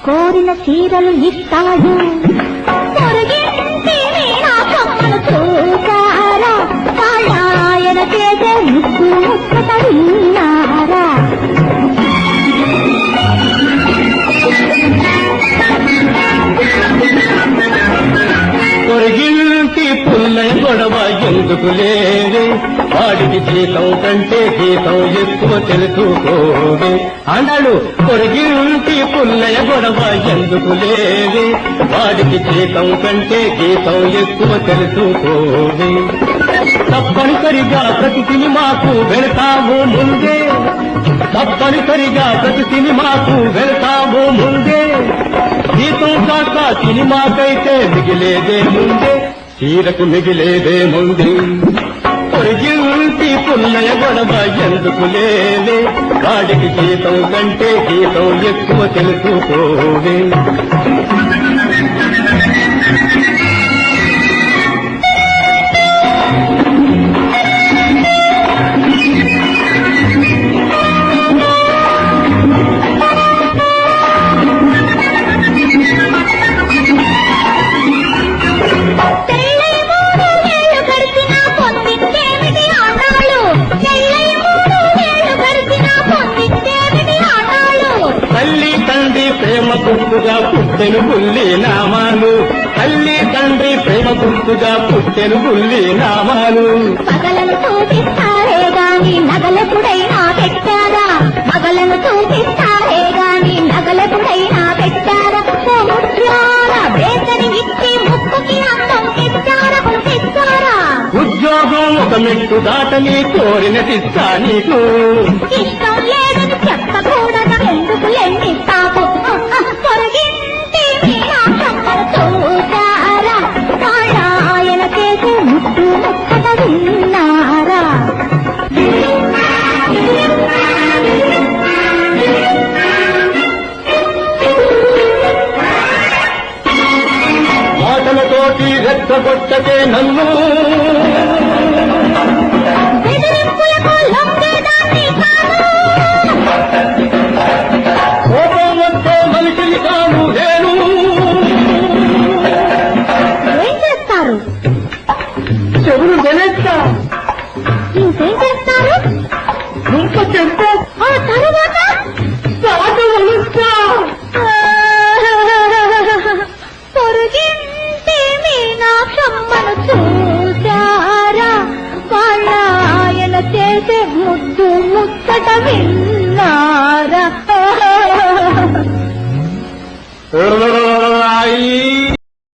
కోరిన చీరలు ఇస్తాడు. పొరుగింటి మీనా కమ్మను చూసారా, ఆయన చేసే ముక్కు ముచ్చట విన్నారా. పొరుగింటి పుల్లయ్య గొడవ ఎందుకు లేవే, వాడికి జీతం కంటే గీతం ఎక్కువ తెలుసుకోవే అన్నాడు. పొరుగింటి పుల్లయ్య గొడవ ఎందుకు లేవే, వాడికి జీతం కంటే గీతం ఎక్కువ తెలుసుకోవే. తప్పనిసరిగా ప్రతి సినిమాకు వెళ్తాము ముందే, తప్పనిసరిగా ప్రతి సినిమాకు వెళ్తాము ముందే. జీతం కాక సినిమాకైతే మిగిలేదే ముందే, చీరకు మిగిలేదే ముందే. పొరిగింటి పుల్లయ్య గొడవ ఎందుకు లేవే, వాడికి జీతం కంటే గీతం ఎక్కువ తెలుసుకోవే. తల్లి తండ్రి ప్రేమ గుర్తుగా పుట్టెను బుల్లి నామాలు, తల్లి తండ్రి ప్రేమ గుర్తుగా పుట్టెను బుల్లి నామాలు. పగలను చూపిస్తారే గాని నగలెప్పుడైనా పెట్టారా, మగలను చూపిస్తారే గాని నగలెప్పుడైనా పెట్టారా. సముద్రాల బేతని ఇచ్చి ముక్కుకి అందం తెచ్చారా, తెచ్చారా. ఉద్యోగం ఒక మెట్టు దాటని కోరినదిస్తా నీకు, ఇష్టం లేదని చెప్పకూడదు ఎందుకు లేని తాపు. పొరుగింటి మీనా కమ్మను చూసారా, ఆయన చేసే ముట్టు ముచ్చట విన్నారా. మాటలతోటి రెచ్చగొట్టకే నన్ను, బెదిరింపులకు లొంగేదాన్ని కాదు. కోపం వస్తే మనిషిని కాను నేను. ఏం చేస్తారు? చెవులు వెనెత్తా, ఇంకేం చేస్తారు? ఇంక చెప్తే ఆ తరువాత సాగు వలుస్తా.